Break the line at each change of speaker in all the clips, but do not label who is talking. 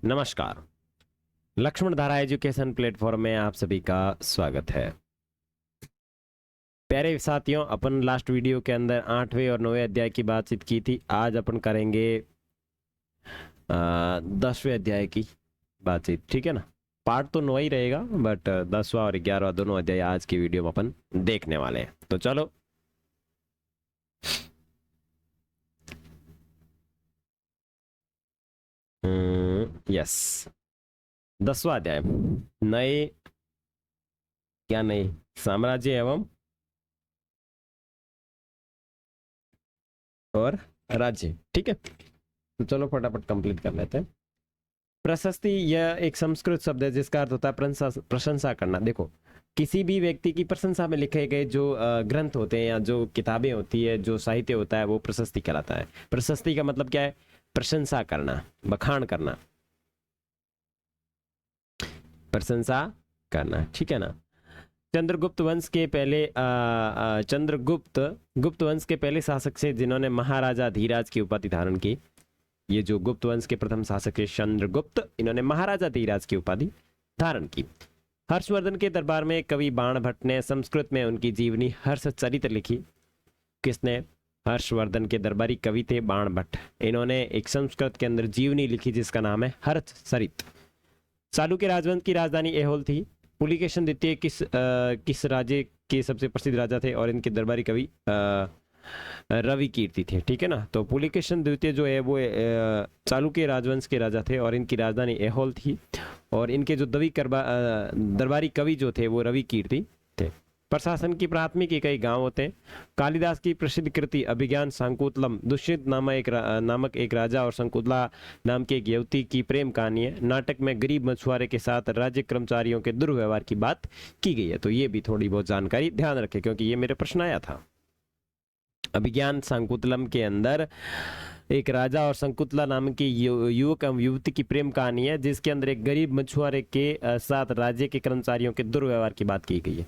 नमस्कार। लक्ष्मण धारा education platform में आप सभी का स्वागत है। प्यारे साथियों, अपन लास्ट वीडियो के अंदर 8वें और 9वें अध्याय की बातचीत की थी। आज अपन करेंगे 10वें अध्याय की बातचीत, ठीक है ना। पार्ट तो 9 ही रहेगा, बट 10वां और 11वां दोनों अध्याय आज की वीडियो में अपन देखने वाले हैं। तो चलो यस, 10वां अध्याय। नए, क्या नए साम्राज्य एवं और राज्य, ठीक है। तो चलो फटाफट कंप्लीट कर लेते हैं। प्रशस्ति यह एक संस्कृत शब्द है जिसका अर्थ होता है प्रशंसा करना। देखो, किसी भी व्यक्ति की प्रशंसा में लिखे गए जो ग्रंथ होते हैं या जो किताबें होती है, जो साहित्य होता है, वो प्रशस्ति कहलाता है। प्रशस्ति का मतलब क्या है? प्रशंसा करना, बखान करना, प्रशंसा करना, ठीक है ना। चंद्रगुप्त वंश के पहले गुप्त वंश के पहले शासक से जिन्होंने महाराजा धीराज की उपाधि धारण की। ये जो गुप्त वंश के प्रथम शासक है चंद्रगुप्त, इन्होंने महाराजा धीराज की उपाधि धारण की। हर्षवर्धन के दरबार में कवि बाण भट्ट ने संस्कृत में उनकी जीवनी हर्षचरित लिखी। किसने? हर्षवर्धन के दरबारी कवि थे बाण भट्ट। इन्होंने एक संस्कृत के अंदर जीवनी लिखी जिसका नाम है हर्षचरित। चालुक्य राजवंश की राजधानी ऐहोल थी। पुलिकेशन द्वितीय किस राज्य के सबसे प्रसिद्ध राजा थे? और इनके दरबारी कवि रवि कीर्ति थे, ठीक है ना। तो पुलिकेशन द्वितीय जो है वो चालुक्य राजवंश के राजा थे और इनकी राजधानी ऐहोल थी। और इनके जो दरबारी कवि जो थे वो रवि कीर्ति थे। प्रशासन की प्राथमिक इकाई गांव होते हैं। कालिदास की प्रसिद्ध कृति अभिज्ञान शाकुंतलम दुष्यंत नामक एक राजा और शकुंतला नाम की एक युवती की प्रेम कहानी है। नाटक में गरीब मछुआरे के साथ राज्य कर्मचारियों के दुर्व्यवहार की बात की गई है। तो ये भी थोड़ी बहुत जानकारी ध्यान रखें क्योंकि ये मेरे प्रश्न आया था। अभिज्ञान शाकुंतलम के अंदर एक राजा और शकुंतला नाम की युवक एवं युवती की प्रेम कहानी है जिसके अंदर एक गरीब मछुआरे के साथ राज्य के कर्मचारियों के दुर्व्यवहार की बात की गई है।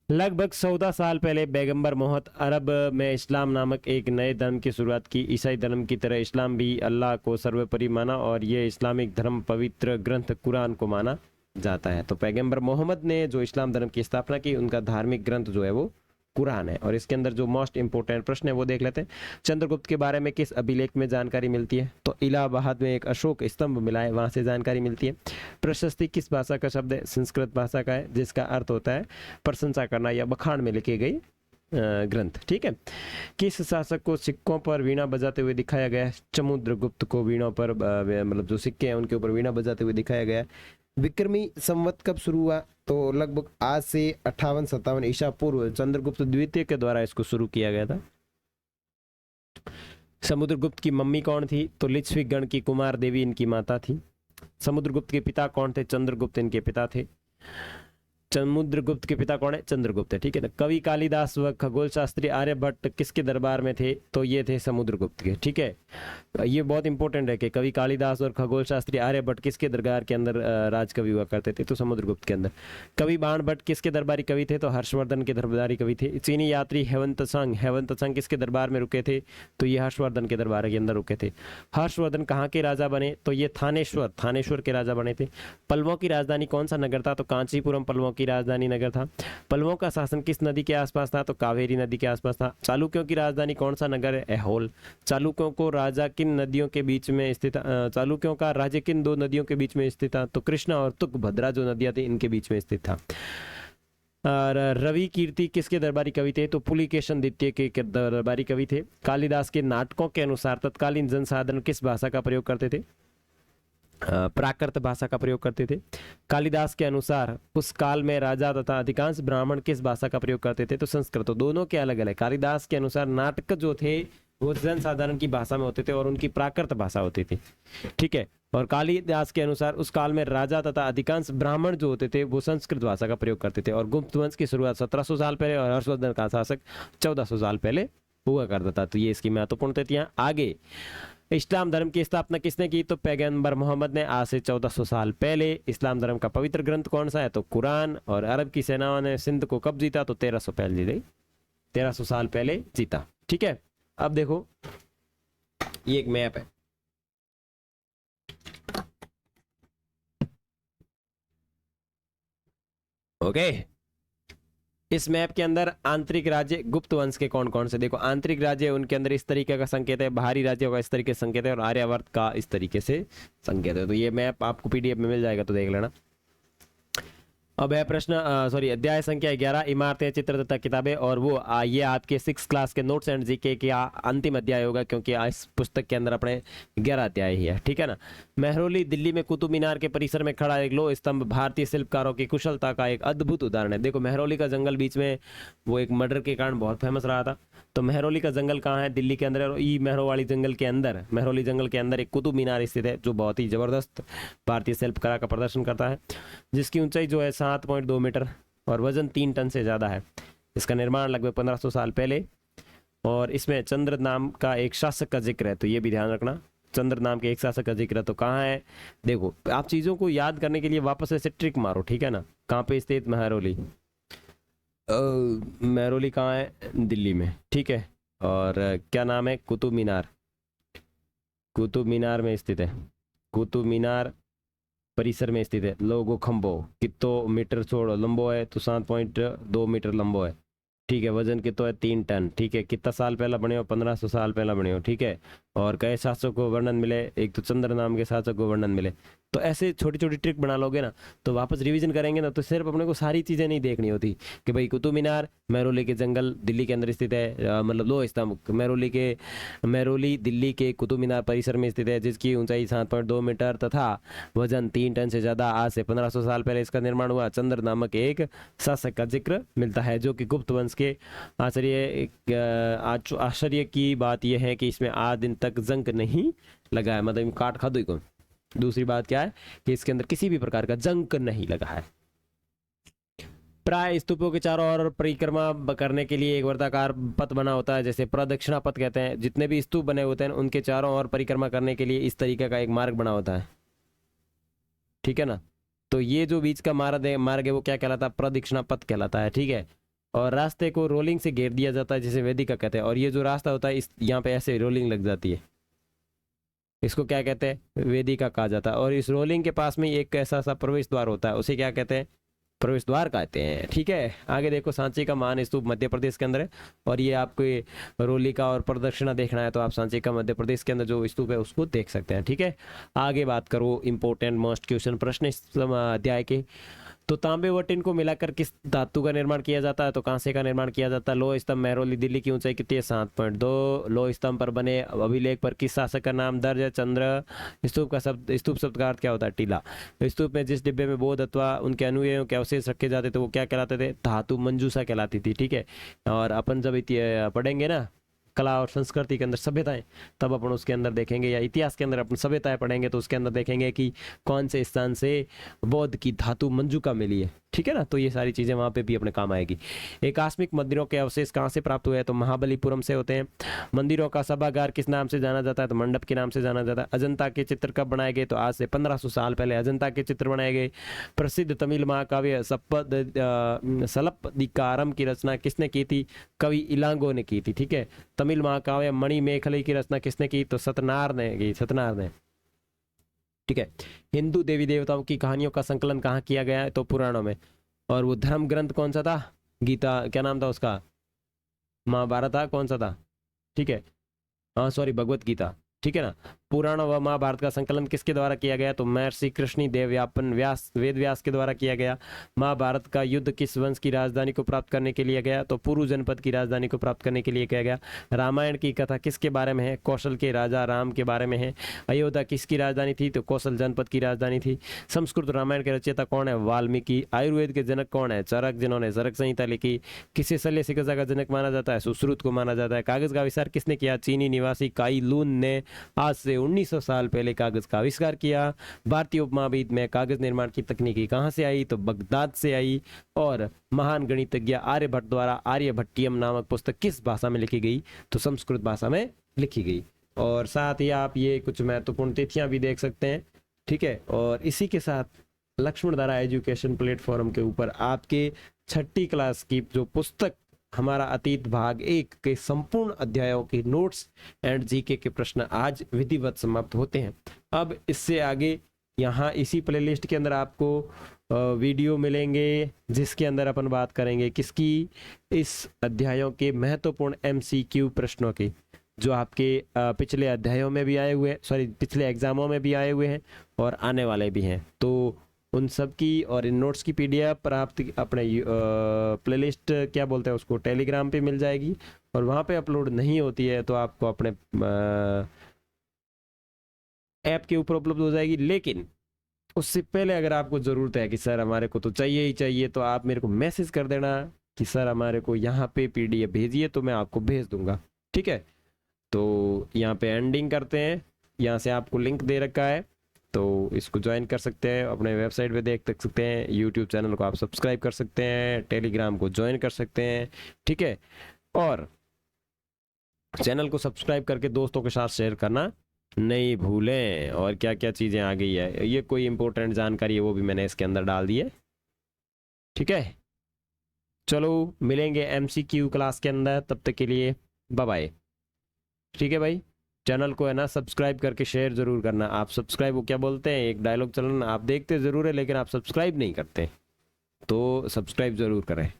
लगभग 14 साल पहले पैगंबर मोहम्मद अरब में इस्लाम नामक एक नए धर्म की शुरुआत की। ईसाई धर्म की तरह इस्लाम भी अल्लाह को सर्वोपरि माना और यह इस्लामिक धर्म पवित्र ग्रंथ कुरान को माना जाता है। तो पैगंबर मोहम्मद ने जो इस्लाम धर्म की स्थापना की, उनका धार्मिक ग्रंथ जो है वो कुरान है। और इसके अंदर जो मोस्ट इंपोर्टेंट प्रश्न है वो देख लेते हैं। चंद्रगुप्त के बारे में किस अभिलेख में जानकारी मिलती है? तो इलाहाबाद में एक अशोक स्तंभ मिला है, वहां से जानकारी मिलती है। प्रशस्ति किस भाषा का शब्द है? संस्कृत भाषा का है जिसका अर्थ होता है प्रशंसा करना या बखान में लिखी गई ग्रंथ, ठीक है। किस शासक को सिक्कों पर वीणा बजाते हुए दिखाया गया है? समुद्रगुप्त को वीणा पर मतलब जो सिक्के हैं उनके ऊपर वीणा बजाते हुए दिखाया गया है। विक्रमी संवत कब शुरू हुआ? तो लगभग आज से 58-57 ईसा पूर्व चंद्रगुप्त द्वितीय के द्वारा इसको शुरू किया गया था। समुद्रगुप्त की मम्मी कौन थी? तो लिच्छवी गण की कुमार देवी इनकी माता थी। समुद्रगुप्त के पिता कौन थे? चंद्रगुप्त इनके पिता थे। समुद्रगुप्त के पिता कौन है? चंद्रगुप्त है, ठीक है ना। कवि कालिदास व खगोल शास्त्री आर्यभट्ट किसके दरबार में थे? तो ये थे समुद्रगुप्त के, ठीक है। ये बहुत इंपॉर्टेंट है कि कवि कालिदास और खगोल शास्त्री आर्यभट्ट किसके दरबार के अंदर राजकवि हुआ करते थे? तो समुद्रगुप्त के अंदर। कवि बाण भट्ट किसके दरबारी कवि थे? तो हर्षवर्धन के दरबारी कवि थे। चीनी यात्री हेवंत संघ किसके दरबार में रुके थे? तो ये हर्षवर्धन के दरबार के अंदर रुके थे। हर्षवर्धन कहाँ के राजा बने? तो ये थानेश्वर के राजा बने थे। पल्लवों की राजधानी कौन सा नगर था? तो कांचीपुरम पल्लवों की राजधानी नगर था। पल्लवों का शासन किस नदी के आसपास था? तो कावेरी नदी के आसपास था। चालुक्यों की राजधानी कौन सा नगर है? ऐहोल। चालुक्यों को राजा किन नदियों के बीच में स्थित चालुक्यों का राज्य किन दो नदियों के बीच में स्थित था? तो कृष्णा और तुंगभद्रा जो नदियां थी इनके बीच में स्थित था। और रवि कीर्ति किसके दरबारी कवि थे? तो पुलिकेशन द्वितीय के दरबारी कवि थे। कालिदास के नाटकों के अनुसार तत्कालीन जनसाधारण किस भाषा का प्रयोग करते थे? प्राकृत भाषा का प्रयोग करते थे। कालिदास के अनुसार उस काल में राजा तथा अधिकांश ब्राह्मण किस भाषा का प्रयोग करते थे? तो संस्कृत। तो दोनों के अलग अलग। कालिदास के अनुसार नाटक जो थे वो जनसाधारण की भाषा में होते थे और उनकी प्राकृत भाषा होती थी, ठीक है। और कालिदास के अनुसार उस काल में राजा तथा अधिकांश ब्राह्मण जो होते थे वो संस्कृत भाषा का प्रयोग करते थे। और गुप्त वंश की शुरुआत 1700 साल पहले और हर्षवर्धन का शासक 1400 साल पहले हुआ करता था। तो ये इसकी महत्वपूर्ण तिथियां। आगे, इस्लाम धर्म की स्थापना किसने की? तो पैगंबर मोहम्मद ने आज से 1400 साल पहले। इस्लाम धर्म का पवित्र ग्रंथ कौन सा है? तो कुरान। और अरब की सेनाओं ने सिंध को कब जीता? तो 1300 साल पहले जीता, ठीक है। अब देखो, ये एक मैप है, ओके। इस मैप के अंदर आंतरिक राज्य गुप्त वंश के कौन कौन से, देखो आंतरिक राज्य उनके अंदर इस तरीके का संकेत है, बाहरी राज्यों का इस तरीके से संकेत है, और आर्यावर्त का इस तरीके से संकेत है। तो ये मैप आपको पीडीएफ में मिल जाएगा, तो देख लेना। अब है प्रश्न सॉरी अध्याय संख्या 11 इमारतें चित्र तथा किताबें, और वो ये आपके 6 क्लास के नोट्स एंड जीके का अंतिम अध्याय होगा, क्योंकि इस पुस्तक के अंदर अपने 11 अध्याय ही है, ठीक है ना। महरौली दिल्ली में कुतुब मीनार के परिसर में खड़ा एक लोह स्तंभ भारतीय शिल्पकारों की कुशलता का एक अद्भुत उदाहरण है। देखो महरौली का जंगल बीच में वो एक मर्डर के कारण बहुत फेमस रहा था, तो महरौली का जंगल कहाँ है, दिल्ली के अंदर, और ई महरौली जंगल के अंदर, महरौली जंगल के अंदर एक कुतुब मीनार स्थित है, जो बहुत ही जबरदस्त भारतीय शिल्पकला का प्रदर्शन करता है, जिसकी ऊंचाई जो है 7.2 मीटर और वजन 3 टन से ज्यादा है। इसका निर्माण लगभग 1500 साल पहले, और इसमें चंद्र नाम का एक शासक का जिक्र है, तो ये भी ध्यान रखना, चंद्र नाम के एक शासक का जिक्र है। तो कहाँ है, देखो आप चीजों को याद करने के लिए वापस ऐसे ट्रिक मारो, ठीक है ना। कहाँ पे स्थित महरौली, महरौली कहाँ है, दिल्ली में, ठीक है। और क्या नाम है, कुतुब मीनार, कुतुब मीनार में स्थित है, कुतुब मीनार परिसर में स्थित है। लोगो खंबो कितो मीटर छोड़ो लंबो है, तो 7.2 मीटर लंबो है, ठीक है। वजन कितो है, 3 टन, ठीक है। कितना साल पहला बने हो, 1500 साल पहला बने हो, ठीक है। और कई शासकों को वर्णन मिले, एक तो चंद्र नाम के शासक को वर्णन मिले। तो ऐसे छोटी छोटी ट्रिक बना लोगे ना, तो वापस रिवीजन करेंगे ना, तो सिर्फ अपने को सारी चीजें नहीं देखनी होती कि भाई कुतुब मीनार महरौली के जंगल दिल्ली के अंदर स्थित है, मतलब लोह स्तंभ महरौली दिल्ली के कुतुब मीनार परिसर में स्थित है, जिसकी ऊंचाई 7.2 मीटर तथा वजन 3 टन से ज्यादा। आज से 1500 साल पहले इसका निर्माण हुआ। चंद्र नामक एक शासक का जिक्र मिलता है, जो कि गुप्त वंश के आश्चर्य की बात यह है कि इसमें आज दिन तक जंग नहीं लगा है, मतलब काट खा दो को। दूसरी बात क्या है कि इसके अंदर किसी भी प्रकार का जंग नहीं लगा है। प्राय स्तूपों के चारों ओर परिक्रमा करने के लिए एक वर्ताकार पथ बना होता है, जैसे प्रदक्षिणा पथ कहते हैं। जितने भी स्तूप बने होते हैं उनके चारों ओर परिक्रमा करने के लिए इस तरीके का एक मार्ग बना होता है, ठीक है ना। तो ये जो बीच का मार्ग है वो क्या कहलाता है, प्रदक्षिणा पथ कहलाता है, ठीक है। और रास्ते को रोलिंग से घेर दिया जाता है, जिसे वेदिका कहते हैं। और ये जो रास्ता होता है इस यहाँ पे ऐसे रोलिंग लग जाती है, इसको क्या कहते हैं, वेदिका कहा जाता है। और इस रोलिंग के पास में एक ऐसा सा प्रवेश द्वार होता है, उसे क्या कहते हैं, प्रवेश द्वार कहते हैं, ठीक है। आगे देखो सांची का महान स्तूप मध्य प्रदेश के अंदर है, और ये आपको ये रोली का और प्रदक्षिणा देखना है तो आप सांची का मध्य प्रदेश के अंदर जो स्तूप है उसको देख सकते हैं, ठीक है। आगे बात करो इंपॉर्टेंट मोस्ट क्वेश्चन प्रश्न इस अध्याय के। तो तांबे व टिन को मिलाकर किस धातु का निर्माण किया जाता है, तो कांसे का निर्माण किया जाता है। लोह स्तंभ महरौली दिल्ली की ऊंचाई कितनी है, 7.2। लोह स्तंभ पर बने अभिलेख पर किस शासक का नाम दर्ज है, चंद्र। स्तूप शब्द का अर्थ क्या होता है, टीला। स्तूप में जिस डिब्बे में बौद्ध अथवा उनके अनुयायियों के अवशेष रखे जाते थे वो क्या कहलाते थे, धातु मंजूषा कहलाती थी, ठीक है। और अपन जब पढ़ेंगे ना कला और संस्कृति के अंदर सभ्यताएं, तब अपन उसके अंदर देखेंगे, या इतिहास के अंदर अपन सभ्यताएं पढ़ेंगे तो उसके अंदर देखेंगे कि कौन से स्थान से बौद्ध की धातु मंजूका मिली है, ठीक है ना। तो ये सारी चीजें वहां पे भी अपने काम आएगी। एकास्मिक मंदिरों के अवशेष कहाँ से प्राप्त हुए हैं, तो महाबलीपुरम से होते हैं। मंदिरों का सभागार किस नाम से जाना जाता है, तो मंडप के नाम से जाना जाता है। अजंता के चित्र कब बनाए गए, तो आज से 1500 साल पहले अजंता के चित्र बनाए गए। प्रसिद्ध तमिल महाकाव्य सलप्पदिकारम की रचना किसने की थी, कवि इलांगो ने की थी, ठीक है। तमिल महाकाव्य मणिमेखली की रचना किसने की, तो सतनार ने की, सतनार ने, ठीक है। हिंदू देवी देवताओं की कहानियों का संकलन कहाँ किया गया है, तो पुराणों में। और वो धर्म ग्रंथ कौन सा था, गीता, क्या नाम था उसका, महाभारत था, कौन सा था, ठीक है, हाँ सॉरी भगवत गीता, ठीक है ना। पुराण व महाभारत का संकलन किसके द्वारा किया गया, तो महर्षि कृष्णी देव व्यास वेद व्यास के द्वारा किया गया। महाभारत का युद्ध किस वंश की राजधानी को प्राप्त करने के लिए गया, तो पुरु जनपद की राजधानी को प्राप्त करने के लिए किया गया। रामायण की कथा किसके बारे में है, कौशल के राजा राम के बारे में है। अयोध्या किसकी राजधानी थी, तो कौशल जनपद की राजधानी थी। संस्कृत रामायण के रचयिता कौन है, वाल्मीकि। आयुर्वेद के जनक कौन है, चरक, जिन्होंने चरक संहिता लिखी। किसे शल्य चिकित्सा का जनक माना जाता है, सुश्रुत को माना जाता है। कागज का आविष्कार किसने किया, चीनी निवासी काई लून ने आज से 1900 साल पहले कागज का आविष्कार किया। भारतीय उपमहाद्वीप में कागज निर्माण की तकनीकी कहां से आई, तो बगदाद से आई। और महान गणितज्ञ आर्यभट्ट द्वारा आर्यभट्टियम नामक पुस्तक किस भाषा में लिखी गई, तो संस्कृत भाषा में लिखी गई। और साथ ही आप ये कुछ महत्वपूर्ण तिथियां भी देख सकते हैं, ठीक है। और इसी के साथ लक्ष्मण धारा एजुकेशन प्लेटफॉर्म के ऊपर आपके 6ठी क्लास की जो पुस्तक हमारा अतीत भाग 1 के संपूर्ण अध्यायों के नोट्स एंड जीके के प्रश्न आज विधिवत समाप्त होते हैं। अब इससे आगे यहाँ इसी प्लेलिस्ट के अंदर आपको वीडियो मिलेंगे जिसके अंदर अपन बात करेंगे किसकी, इस अध्यायों के महत्वपूर्ण एमसीक्यू प्रश्नों की, जो आपके पिछले अध्यायों में भी आए हुए हैं, सॉरी पिछले एग्जामों में भी आए हुए हैं और आने वाले भी हैं। तो उन सब की और इन नोट्स की पीडीएफ प्राप्त अपने प्लेलिस्ट क्या बोलते हैं उसको, टेलीग्राम पे मिल जाएगी, और वहाँ पे अपलोड नहीं होती है तो आपको अपने ऐप के ऊपर उपलब्ध हो जाएगी। लेकिन उससे पहले अगर आपको ज़रूरत है कि सर हमारे को तो चाहिए ही चाहिए, तो आप मेरे को मैसेज कर देना कि सर हमारे को यहाँ पे पीडीएफ भेजिए, तो मैं आपको भेज दूंगा। ठीक है, तो यहाँ पे एंडिंग करते हैं। यहाँ से आपको लिंक दे रखा है, तो इसको ज्वाइन कर सकते हैं, अपने वेबसाइट पे देख सकते हैं, यूट्यूब चैनल को आप सब्सक्राइब कर सकते हैं, टेलीग्राम को ज्वाइन कर सकते हैं। ठीक है, और चैनल को सब्सक्राइब करके दोस्तों के साथ शेयर करना नहीं भूलें। और क्या क्या चीज़ें आ गई है, ये कोई इंपॉर्टेंट जानकारी है वो भी मैंने इसके अंदर डाल दी है। ठीक है, चलो मिलेंगे एमसीक्यू क्लास के अंदर, तब तक के लिए बाय बाय। ठीक है भाई, चैनल को है ना सब्सक्राइब करके शेयर जरूर करना। आप सब्सक्राइब वो क्या बोलते हैं, एक डायलॉग चलन, आप देखते जरूर है लेकिन आप सब्सक्राइब नहीं करते, तो सब्सक्राइब जरूर करें।